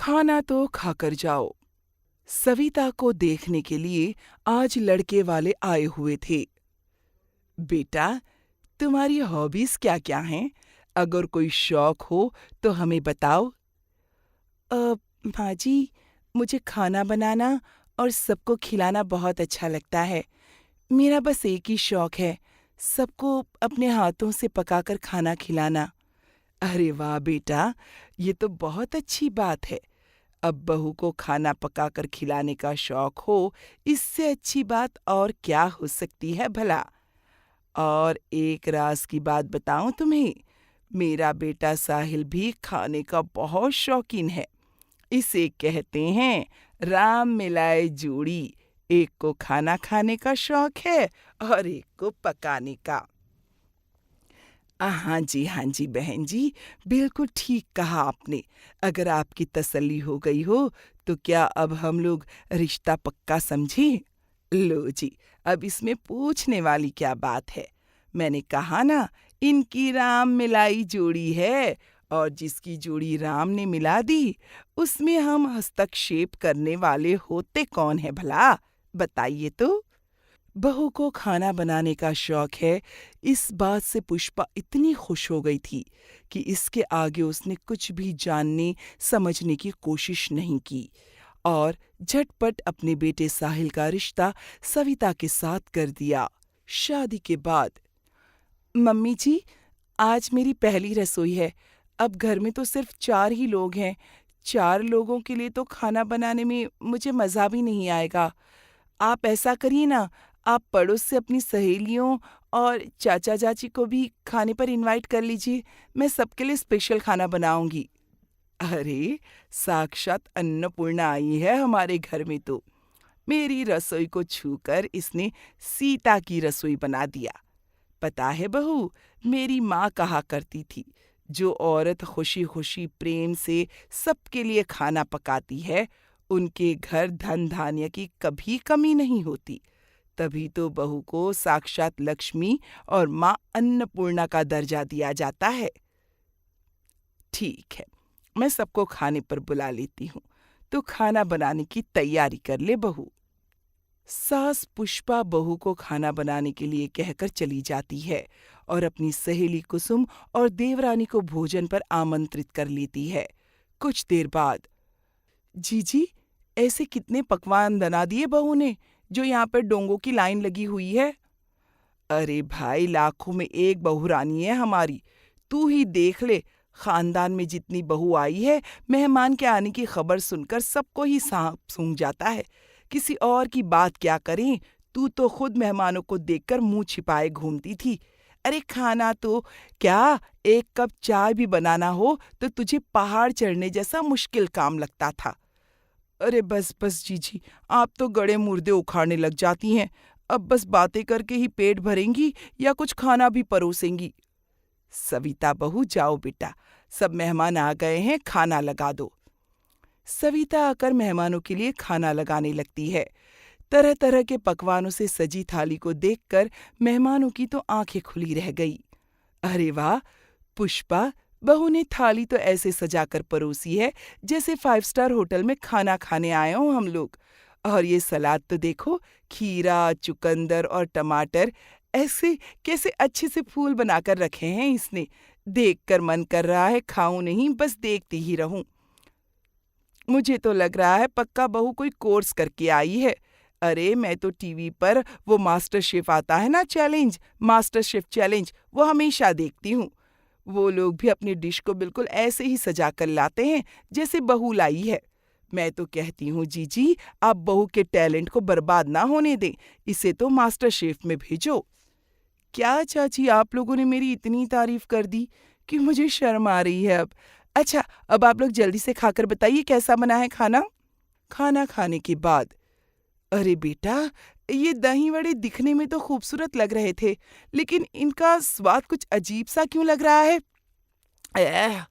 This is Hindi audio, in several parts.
खाना तो खाकर जाओ। सविता को देखने के लिए आज लड़के वाले आए हुए थे। बेटा, तुम्हारी हॉबीज क्या-क्या हैं? अगर कोई शौक हो तो हमें बताओ। माँ जी, मुझे खाना बनाना और सबको खिलाना बहुत अच्छा लगता है। मेरा बस एक ही शौक है, सबको अपने हाथों से पकाकर खाना खिलाना। अरे वाह बेटा, ये तो बहुत अच्छी बात है। अब बहू को खाना पकाकर खिलाने का शौक हो, इससे अच्छी बात और क्या हो सकती है भला। और एक राज की बात बताऊं तुम्हें, मेरा बेटा साहिल भी खाने का बहुत शौकीन है। इसे कहते हैं राम मिलाए जोड़ी। एक को खाना खाने का शौक है और एक को पकाने का। हाँ जी बहन जी, बिल्कुल ठीक कहा आपने। अगर आपकी तसल्ली हो गई हो तो क्या अब हम लोग रिश्ता पक्का समझें? लो जी, अब इसमें पूछने वाली क्या बात है। मैंने कहा ना, इनकी राम मिलाई जोड़ी है और जिसकी जोड़ी राम ने मिला दी उसमें हम हस्तक्षेप करने वाले होते कौन है भला? बताइए तो। बहू को खाना बनाने का शौक है, इस बात से पुष्पा इतनी खुश हो गई थी कि इसके आगे उसने कुछ भी जानने समझने की कोशिश नहीं की और झटपट अपने बेटे साहिल का रिश्ता सविता के साथ कर दिया। शादी के बाद, मम्मी जी, आज मेरी पहली रसोई है। अब घर में तो सिर्फ 4 ही लोग हैं। 4 लोगों के लिए तो खाना बनाने में मुझे मज़ा भी नहीं आएगा। आप ऐसा करिए ना, आप पड़ोस से अपनी सहेलियों और चाचा-चाची को भी खाने पर इनवाइट कर लीजिए। मैं सबके लिए स्पेशल खाना बनाऊंगी। अरे, साक्षात अन्नपूर्णा आई है हमारे घर में तो। मेरी रसोई को छूकर इसने सीता की रसोई बना दिया। पता है बहू, मेरी माँ कहा करती थी, जो औरत खुशी-खुशी प्रेम से सबके लिए खाना पकाती है, उनके घर धन धान्य की कभी कमी नहीं होती। तभी तो बहू को साक्षात लक्ष्मी और माँ अन्नपूर्णा का दर्जा दिया जाता है। ठीक है, मैं सबको खाने पर बुला लेती हूँ, तो खाना बनाने की तैयारी कर ले बहू। सास पुष्पा बहू को खाना बनाने के लिए कहकर चली जाती है और अपनी सहेली कुसुम और देवरानी को भोजन पर आमंत्रित कर लेती है। कुछ देर बाद, जीजी, ऐसे कितने पकवान बना दिए बहू ने, जो यहाँ पर डोंगों की लाइन लगी हुई है। अरे भाई, लाखों में एक बहू रानी है हमारी। तू ही देख ले, खानदान में जितनी बहू आई है, मेहमान के आने की खबर सुनकर सबको ही सांप सूंघ जाता है। किसी और की बात क्या करें, तू तो खुद मेहमानों को देखकर मुंह छिपाए घूमती थी। अरे खाना तो क्या, एक कप चाय भी बनाना हो तो तुझे पहाड़ चढ़ने जैसा मुश्किल काम लगता था। अरे बस बस जीजी, आप तो गड़े मुर्दे उखाड़ने लग जाती हैं। अब बस बातें करके ही पेट भरेंगी या कुछ खाना भी परोसेंगी? सविता बहू, जाओ बेटा, सब मेहमान आ गए हैं, खाना लगा दो। सविता आकर मेहमानों के लिए खाना लगाने लगती है। तरह तरह के पकवानों से सजी थाली को देखकर मेहमानों की तो आंखें खुली रह गई। अरे वाह पुष्पा, बहू ने थाली तो ऐसे सजाकर परोसी है जैसे 5 स्टार होटल में खाना खाने आए हों हम लोग। और ये सलाद तो देखो, खीरा, चुकंदर और टमाटर ऐसे कैसे अच्छे से फूल बनाकर रखे हैं इसने। देखकर मन कर रहा है खाऊं नहीं, बस देखती ही रहूं। मुझे तो लग रहा है पक्का बहू कोई कोर्स करके आई है। अरे मैं तो टीवी पर वो मास्टर शेफ आता है ना, चैलेंज, मास्टर शेफ चैलेंज, वो हमेशा देखती हूँ। वो लोग भी अपनी डिश को बिल्कुल ऐसे ही सजा कर लाते हैं जैसे बहू लाई है। मैं तो कहती हूँ जीजी, आप बहू के टैलेंट को बर्बाद ना होने दें, इसे तो मास्टर शेफ में भेजो। क्या चाची, आप लोगों ने मेरी इतनी तारीफ कर दी कि मुझे शर्म आ रही है अब। अच्छा, अब आप लोग जल्दी से खाकर बताइए कैसा बना है खाना। खाना खाने के बाद, अरे बेटा, ये दही वड़े दिखने में तो खूबसूरत लग रहे थे, लेकिन इनका स्वाद कुछ अजीब सा क्यों लग रहा है? एह!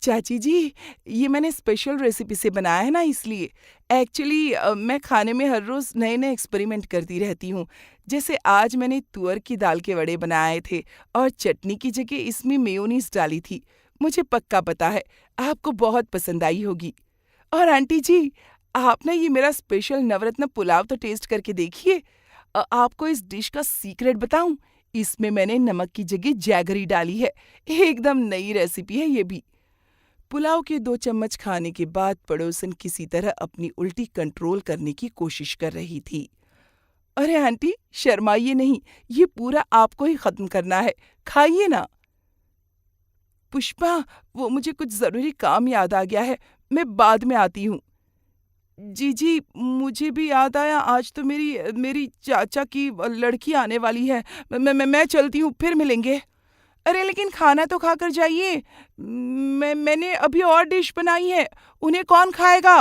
चाची जी, ये मैंने स्पेशल रेसिपी से बनाया है ना, इसलिए। एक्चुअली मैं खाने में हर रोज़ नए-नए एक्सपेरिमेंट करती रहती हूँ। जैसे आज मैंने तुअर की दाल के वड़े बनाए थे और चटनी की जगह इसमें मेयोनीज़ डाली थी। मुझे पक्का पता है, आपको बहुत पसंद आई होगी। और आंटी जी, आप ना ये मेरा स्पेशल नवरत्न पुलाव तो टेस्ट करके देखिए। आपको इस डिश का सीक्रेट बताऊं? इसमें मैंने नमक की जगह जैगरी डाली है। एकदम नई रेसिपी है ये भी। पुलाव के 2 चम्मच खाने के बाद पड़ोसन किसी तरह अपनी उल्टी कंट्रोल करने की कोशिश कर रही थी। अरे आंटी, शर्माइए नहीं, ये पूरा आपको ही खत्म करना है। खाइए ना। पुष्पा, वो मुझे कुछ जरूरी काम याद आ गया है, मैं बाद में आती हूँ। जी जी, मुझे भी याद आया, आज तो मेरी मेरी चाचा की लड़की आने वाली है। मैं चलती हूँ, फिर मिलेंगे। अरे लेकिन खाना तो खाकर जाइए। मैंने अभी और डिश बनाई है, उन्हें कौन खाएगा?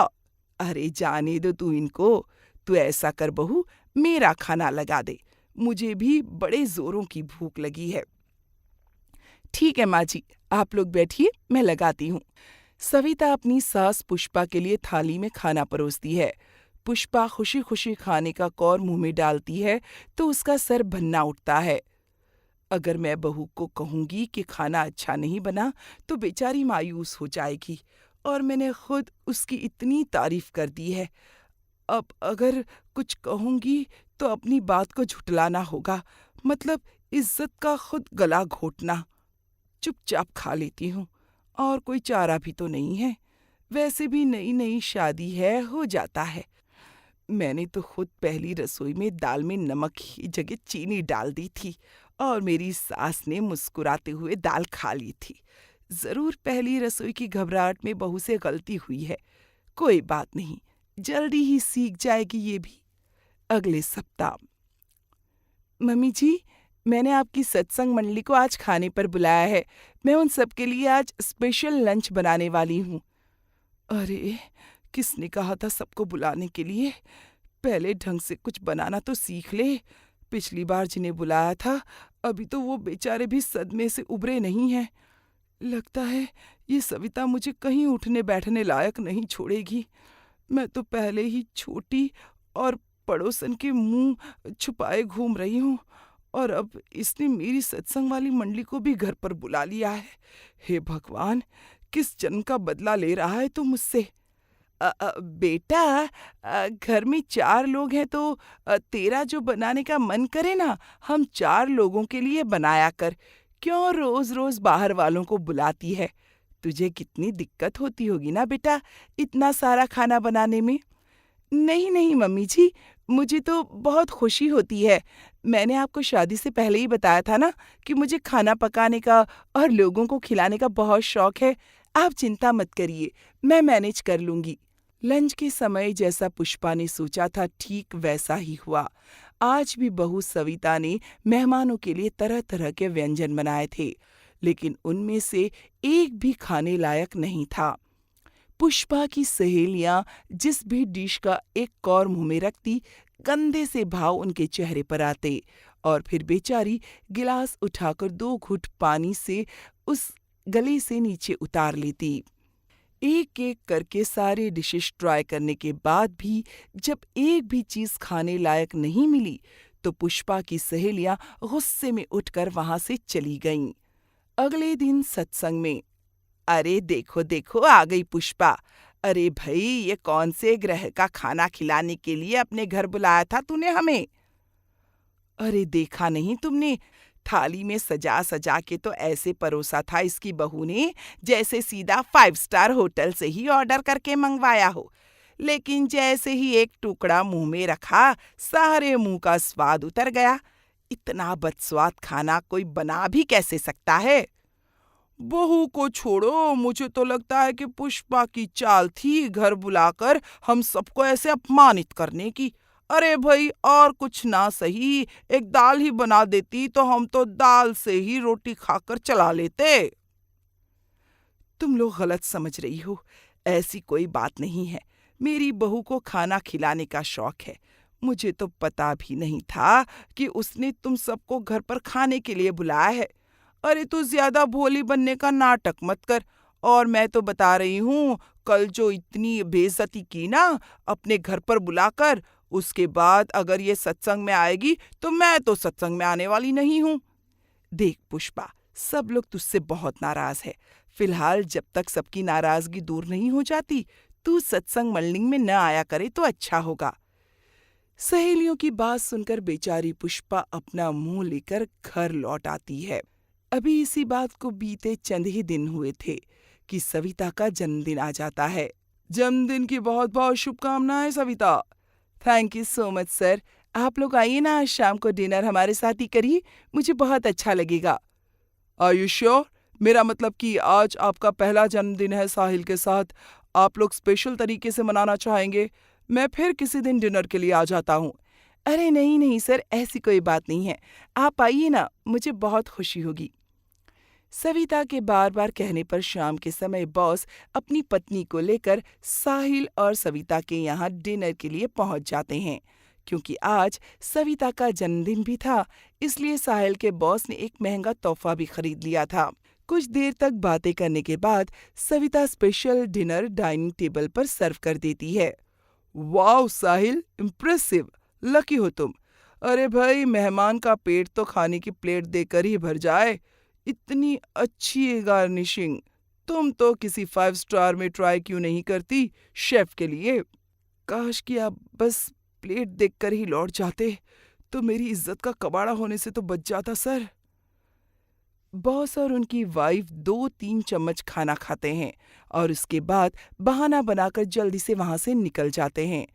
अरे जाने दो तू इनको। तू ऐसा कर बहू, मेरा खाना लगा दे। मुझे भी बड़े जोरों की भूख लगी है। ठीक है माँ जी, आप लोग बैठिए, मैं लगाती हूँ। सविता अपनी सास पुष्पा के लिए थाली में खाना परोसती है। पुष्पा खुशी खुशी खाने का कौर मुंह में डालती है तो उसका सर भन्ना उठता है। अगर मैं बहू को कहूंगी कि खाना अच्छा नहीं बना तो बेचारी मायूस हो जाएगी, और मैंने खुद उसकी इतनी तारीफ कर दी है। अब अगर कुछ कहूंगी तो अपनी बात को झुटलाना होगा, मतलब इज्जत का खुद गला घोटना। चुपचाप खा लेती हूँ, और कोई चारा भी तो नहीं है। वैसे भी नई नई शादी है, हो जाता है। मैंने तो खुद पहली रसोई में दाल में नमक की जगह चीनी डाल दी थी, और मेरी सास ने मुस्कुराते हुए दाल खा ली थी। जरूर पहली रसोई की घबराहट में बहू से गलती हुई है। कोई बात नहीं, जल्दी ही सीख जाएगी ये भी। अगले सप्ताह। मम्मी जी, मैंने आपकी सत्संग मंडली को आज खाने पर बुलाया है। मैं उन सबके लिए आज स्पेशल लंच बनाने वाली हूँ। अरे, किसने कहा था सबको बुलाने के लिए? पहले ढंग से कुछ बनाना तो सीख ले। पिछली बार जिन्हें बुलाया था, अभी तो वो बेचारे भी सदमे से उबरे नहीं हैं। लगता है ये सविता मुझे कहीं उठने बैठने लायक नहीं छोड़ेगी। मैं तो पहले ही छोटी और पड़ोसन के मुंह छुपाए घूम रही हूँ, और अब इसने मेरी सत्संग वाली मंडली को भी घर पर बुला लिया है। हे भगवान, किस जन्म का बदला ले रहा है तू मुझसे? बेटा, घर में 4 लोग हैं तो तेरा जो बनाने का मन करे ना, हम 4 लोगों के लिए बनाया कर। क्यों रोज रोज बाहर वालों को बुलाती है? तुझे कितनी दिक्कत होती होगी ना बेटा, इतना सारा खाना बनाने में। नहीं नहीं मम्मी जी, मुझे तो बहुत खुशी होती है। मैंने आपको शादी से पहले ही बताया था ना कि मुझे खाना पकाने का और लोगों को खिलाने का बहुत शौक है। आप चिंता मत करिए, मैं मैनेज कर लूंगी। लंच के समय जैसा पुष्पा ने सोचा था, ठीक वैसा ही हुआ। आज भी बहू सविता ने मेहमानों के लिए तरह तरह के व्यंजन बनाए थे, लेकिन उनमें से एक भी खाने लायक नहीं था। पुष्पा की सहेलियां जिस भी डिश का एक कौर मुंह में रखती, गंदे से भाव उनके चेहरे पर आते, और फिर बेचारी गिलास उठाकर 2 घूंट पानी से उस गले से नीचे उतार लेती। एक एक करके सारे डिशेस ट्राई करने के बाद भी जब एक भी चीज खाने लायक नहीं मिली, तो पुष्पा की सहेलियां गुस्से में उठकर वहां से चली गईं। अगले दिन सत्संग में, अरे देखो देखो, आ गई पुष्पा। अरे भाई, ये कौन से ग्रह का खाना खिलाने के लिए अपने घर बुलाया था तूने हमें? अरे देखा नहीं तुमने, थाली में सजा सजा के तो ऐसे परोसा था इसकी बहू ने जैसे सीधा 5 स्टार होटल से ही ऑर्डर करके मंगवाया हो। लेकिन जैसे ही एक टुकड़ा मुंह में रखा, सारे मुंह का स्वाद उतर गया। इतना बदस्वाद खाना कोई बना भी कैसे सकता है? बहू को छोड़ो, मुझे तो लगता है कि पुष्पा की चाल थी घर बुलाकर हम सबको ऐसे अपमानित करने की। अरे भाई, और कुछ ना सही, एक दाल ही बना देती तो हम तो दाल से ही रोटी खाकर चला लेते। तुम लोग गलत समझ रही हो, ऐसी कोई बात नहीं है। मेरी बहू को खाना खिलाने का शौक है। मुझे तो पता भी नहीं था कि उसने तुम सबको घर पर खाने के लिए बुलाया है। अरे तू ज्यादा भोली बनने का नाटक मत कर। और मैं तो बता रही हूँ, कल जो इतनी बेइज्जती की ना अपने घर पर बुलाकर, उसके बाद अगर ये सत्संग में आएगी तो मैं तो सत्संग में आने वाली नहीं हूँ। देख पुष्पा, सब लोग तुझसे बहुत नाराज है। फिलहाल जब तक सबकी नाराजगी दूर नहीं हो जाती, तू सत्संग मंडली में न आया करे तो अच्छा होगा। सहेलियों की बात सुनकर बेचारी पुष्पा अपना मुंह लेकर घर लौट आती है। अभी इसी बात को बीते चंद ही दिन हुए थे कि सविता का जन्मदिन आ जाता है। जन्मदिन की बहुत बहुत शुभकामनाएं Savita. Thank you so much sir. आप लोग आइए ना, आज शाम को डिनर हमारे साथ ही करिए, मुझे बहुत अच्छा लगेगा। Are you sure? मेरा मतलब कि आज आपका पहला जन्मदिन है साहिल के साथ, आप लोग स्पेशल तरीके से मनाना चाहेंगे? मैं फिर किसी दिन डिनर के लिए आ जाता हूँ। अरे नहीं नहीं सर, ऐसी कोई बात नहीं है, आप आइए ना, मुझे बहुत खुशी होगी। सविता के बार बार कहने पर शाम के समय बॉस अपनी पत्नी को लेकर साहिल और सविता के यहाँ डिनर के लिए पहुंच जाते हैं। क्योंकि आज सविता का जन्मदिन भी था, इसलिए साहिल के बॉस ने एक महंगा तोहफा भी खरीद लिया था। कुछ देर तक बातें करने के बाद Savita special dinner dining table पर सर्व कर देती है। वाओ साहिल, इम्प्रेसिव, लकी हो तुम। अरे भाई, मेहमान का पेट तो खाने की प्लेट देकर ही भर जाए। इतनी अच्छी गार्निशिंग, तुम तो किसी 5 स्टार में ट्राई क्यों नहीं करती शेफ के लिए? काश कि आप बस प्लेट देखकर ही लौट जाते तो मेरी इज्जत का कबाड़ा होने से तो बच जाता सर। बॉस और उनकी वाइफ 2-3 चम्मच खाना खाते हैं और उसके बाद बहाना बनाकर जल्दी से वहां से निकल जाते हैं।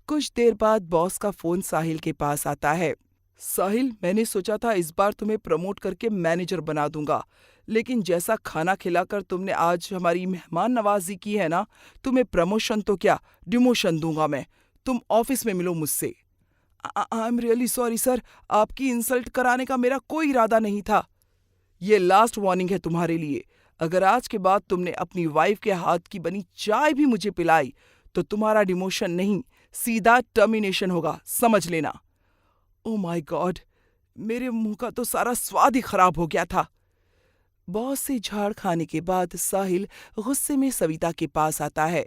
कुछ देर बाद बॉस का फोन साहिल के पास आता है। साहिल, मैंने सोचा था इस बार तुम्हें प्रमोट करके मैनेजर बना दूंगा, लेकिन जैसा खाना खिलाकर तुमने आज हमारी मेहमान नवाजी की है ना, तुम्हें प्रमोशन तो क्या, डिमोशन दूंगा मैं। तुम ऑफिस में मिलो मुझसे। I am really sorry sir, आपकी इंसल्ट कराने का मेरा कोई इरादा नहीं था। ये लास्ट वार्निंग है तुम्हारे लिए। अगर आज के बाद तुमने अपनी वाइफ के हाथ की बनी चाय भी मुझे पिलाई तो तुम्हारा डिमोशन नहीं, सीधा टर्मिनेशन होगा, समझ लेना। ओ माय गॉड, मेरे मुंह का तो सारा स्वाद ही खराब हो गया था। बॉस से झाड़ खाने के बाद साहिल गुस्से में सविता के पास आता है।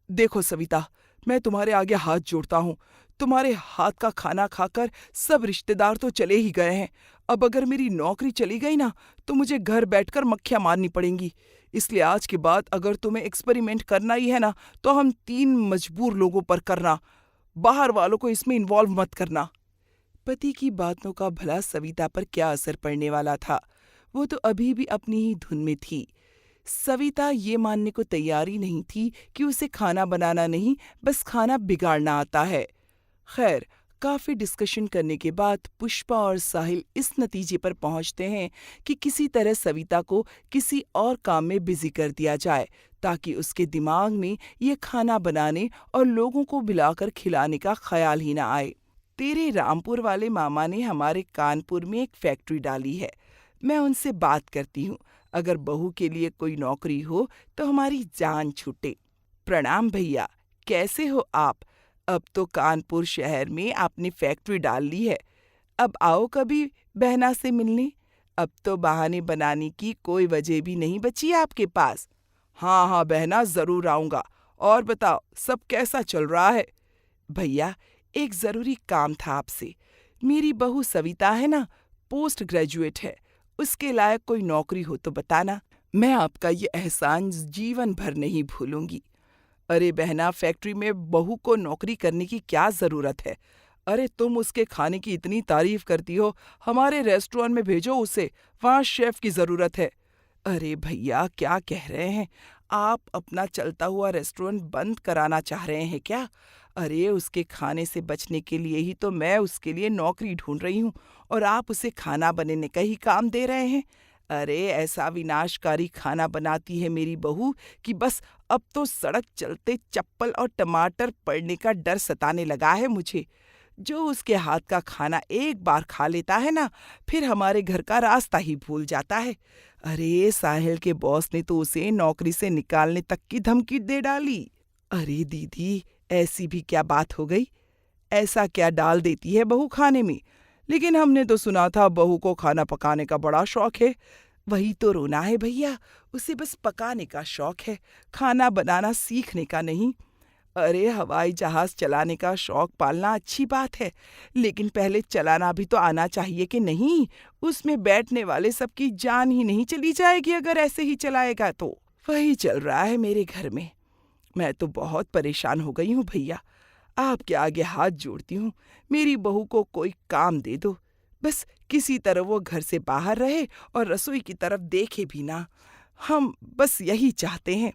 देखो सविता, मैं तुम्हारे आगे हाथ जोड़ता हूँ। तुम्हारे हाथ का खाना खाकर सब रिश्तेदार तो चले ही गए हैं। अब अगर मेरी नौकरी चली गई ना तो मुझे घर बैठकर मक्खियां मारनी पड़ेंगी। इसलिए आज के बाद अगर तुम्हें एक्सपेरिमेंट करना ही है ना तो हम 3 मजबूर लोगों पर करना, बाहर वालों को इसमें इन्वॉल्व मत करना। पति की बातों का भला सविता पर क्या असर पड़ने वाला था? वो तो अभी भी अपनी ही धुन में थी। सविता ये मानने को तैयार ही नहीं थी कि उसे खाना बनाना नहीं, बस खाना बिगाड़ना आता है। खैर, काफी डिस्कशन करने के बाद पुष्पा और साहिल इस नतीजे पर पहुंचते हैं कि किसी तरह सविता को किसी और काम में बिजी कर दिया जाए ताकि उसके दिमाग में ये खाना बनाने और लोगों को बुलाकर खिलाने का ख्याल ही ना आए। तेरे रामपुर वाले मामा ने हमारे कानपुर में एक फैक्ट्री डाली है, मैं उनसे बात करती हूँ। अगर बहू के लिए कोई नौकरी हो तो हमारी जान छूटे। प्रणाम भैया, कैसे हो आप? अब तो कानपुर शहर में आपने फैक्ट्री डाल ली है, अब आओ कभी बहना से मिलने। अब तो बहाने बनाने की कोई वजह भी नहीं बची आपके पास। हाँ हाँ बहना, जरूर आऊंगा। और बताओ, सब कैसा चल रहा है? भैया, एक जरूरी काम था आपसे। मेरी बहू सविता है ना, पोस्ट ग्रेजुएट है, उसके लायक कोई नौकरी हो तो बताना। मैं आपका ये एहसान जीवन भर नहीं भूलूंगी। अरे बहना, फैक्ट्री में बहू को नौकरी करने की क्या जरूरत है? अरे तुम उसके खाने की इतनी तारीफ करती हो, हमारे रेस्टोरेंट में भेजो उसे, वहाँ शेफ की जरूरत है। अरे भैया, क्या कह रहे हैं आप? अपना चलता हुआ रेस्टोरेंट बंद कराना चाह रहे हैं क्या? अरे उसके खाने से बचने के लिए ही तो मैं उसके लिए नौकरी ढूंढ रही हूँ और आप उसे खाना बनाने का ही काम दे रहे हैं। अरे ऐसा विनाशकारी खाना बनाती है मेरी बहू कि बस अब तो सड़क चलते चप्पल और टमाटर पड़ने का डर सताने लगा है मुझे। जो उसके हाथ का खाना एक बार खा लेता है ना, फिर हमारे घर का रास्ता ही भूल जाता है। अरे साहिल के बॉस ने तो उसे नौकरी से निकालने तक की धमकी दे डाली। अरे दीदी, ऐसी भी क्या बात हो गई? ऐसा क्या डाल देती है बहू खाने में? लेकिन हमने तो सुना था बहू को खाना पकाने का बड़ा शौक है। वही तो रोना है भैया, उसे बस पकाने का शौक है, खाना बनाना सीखने का नहीं। अरे हवाई जहाज चलाने का शौक पालना अच्छी बात है, लेकिन पहले चलाना भी तो आना चाहिए कि नहीं? उसमें बैठने वाले सबकी जान ही नहीं चली जाएगी अगर ऐसे ही चलाएगा तो। वही चल रहा है मेरे घर में। मैं तो बहुत परेशान हो गई हूँ भैया। आपके आगे हाथ जोड़ती हूँ, मेरी बहू को कोई काम दे दो। बस किसी तरह वो घर से बाहर रहे और रसोई की तरफ देखे भी ना। हम बस यही चाहते हैं।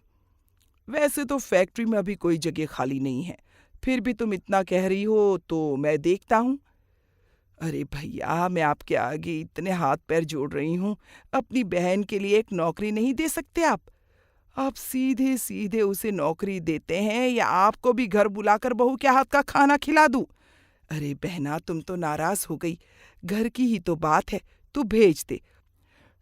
वैसे तो फैक्ट्री में अभी कोई जगह खाली नहीं है, फिर भी तुम इतना कह रही हो तो मैं देखता हूँ। अरे भैया, मैं आपके आगे इतने हाथ पैर जोड़ रही हूँ, अपनी बहन के लिए एक नौकरी नहीं दे सकते आप? आप सीधे सीधे उसे नौकरी देते हैं या आपको भी घर बुलाकर बहू के हाथ का खाना खिला दूं? अरे बहना, तुम तो नाराज हो गई। घर की ही तो बात है, तू भेज दे।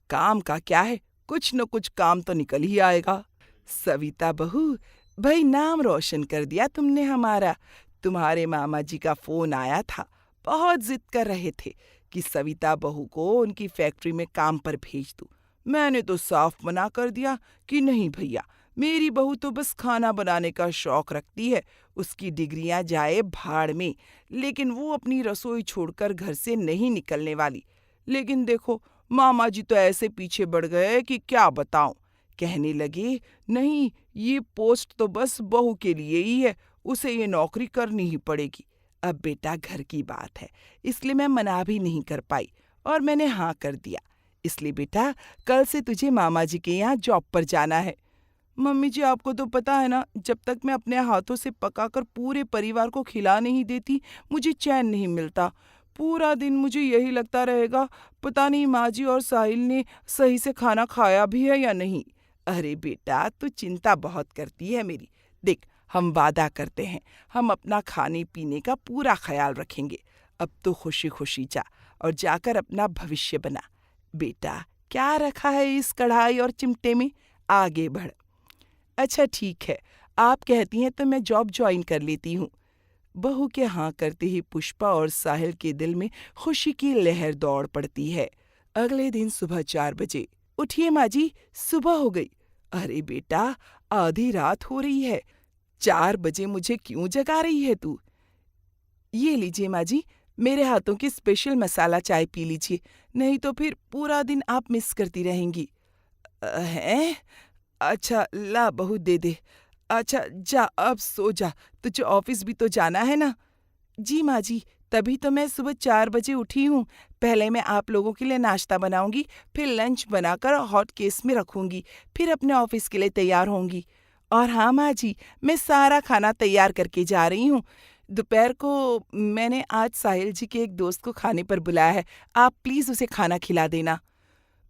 काम का क्या है, कुछ न कुछ काम तो निकल ही आएगा। सविता बहू, भाई नाम रोशन कर दिया तुमने हमारा। तुम्हारे मामा जी का फोन आया था, बहुत जिद कर रहे थे कि सविता बहू को उनकी फैक्ट्री में काम पर भेज दूं। मैंने तो साफ मना कर दिया कि नहीं भैया, मेरी बहू तो बस खाना बनाने का शौक रखती है, उसकी डिग्रियां जाए भाड़ में, लेकिन वो अपनी रसोई छोड़कर घर से नहीं निकलने वाली। लेकिन देखो, मामा जी तो ऐसे पीछे बढ़ गए कि क्या बताऊं। कहने लगे, नहीं, ये पोस्ट तो बस बहू के लिए ही है, उसे ये नौकरी करनी ही पड़ेगी। अब बेटा, घर की बात है, इसलिए मैं मना भी नहीं कर पाई और मैंने हाँ कर दिया। इसलिए बेटा, कल से तुझे मामा जी के यहाँ जॉब पर जाना है। मम्मी जी, आपको तो पता है ना, जब तक मैं अपने हाथों से पकाकर पूरे परिवार को खिला नहीं देती, मुझे चैन नहीं मिलता। पूरा दिन मुझे यही लगता रहेगा, पता नहीं माँ जी और साहिल ने सही से खाना खाया भी है या नहीं। अरे बेटा, तू चिंता बहुत करती है मेरी। देख, हम वादा करते हैं, हम अपना खाने पीने का पूरा ख्याल रखेंगे। अब तो खुशी खुशी जा और जाकर अपना भविष्य बना। बेटा, क्या रखा है इस कढ़ाई और चिमटे में? आगे बढ़। अच्छा ठीक है, आप कहती हैं तो मैं जॉब ज्वाइन कर लेती हूँ। बहू के हाँ करते ही पुष्पा और साहिल के दिल में खुशी की लहर दौड़ पड़ती है। अगले दिन सुबह 4 बजे। उठिए माँ जी, सुबह हो गई। अरे बेटा, आधी रात हो रही है, 4 बजे मुझे क्यों जगा रही है तू? ये लीजिए माँ जी, मेरे हाथों की स्पेशल मसाला चाय पी लीजिए, नहीं तो फिर पूरा दिन आप मिस करती रहेंगी। हैं? अच्छा ला बहू, दे दे। अच्छा जा, अब सो जा, तुझे ऑफिस भी तो जाना है ना। जी माँ जी, तभी तो मैं सुबह 4 बजे उठी हूँ। पहले मैं आप लोगों के लिए नाश्ता बनाऊंगी, फिर लंच बनाकर हॉट केस में रखूंगी, फिर अपने ऑफिस के लिए तैयार होंगी। और हाँ माँ जी, मैं सारा खाना तैयार करके जा रही हूँ। दोपहर को मैंने आज साहिल जी के एक दोस्त को खाने पर बुलाया है, आप प्लीज़ उसे खाना खिला देना।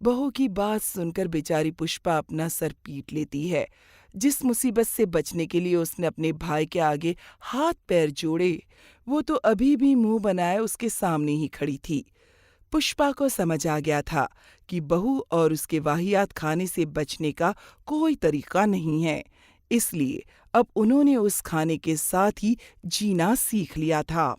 बहू की बात सुनकर बेचारी पुष्पा अपना सर पीट लेती है। जिस मुसीबत से बचने के लिए उसने अपने भाई के आगे हाथ पैर जोड़े, वो तो अभी भी मुंह बनाए उसके सामने ही खड़ी थी। पुष्पा को समझ आ गया था कि बहू और उसके वाहियात खाने से बचने का कोई तरीका नहीं है, इसलिए अब उन्होंने उस खाने के साथ ही जीना सीख लिया था।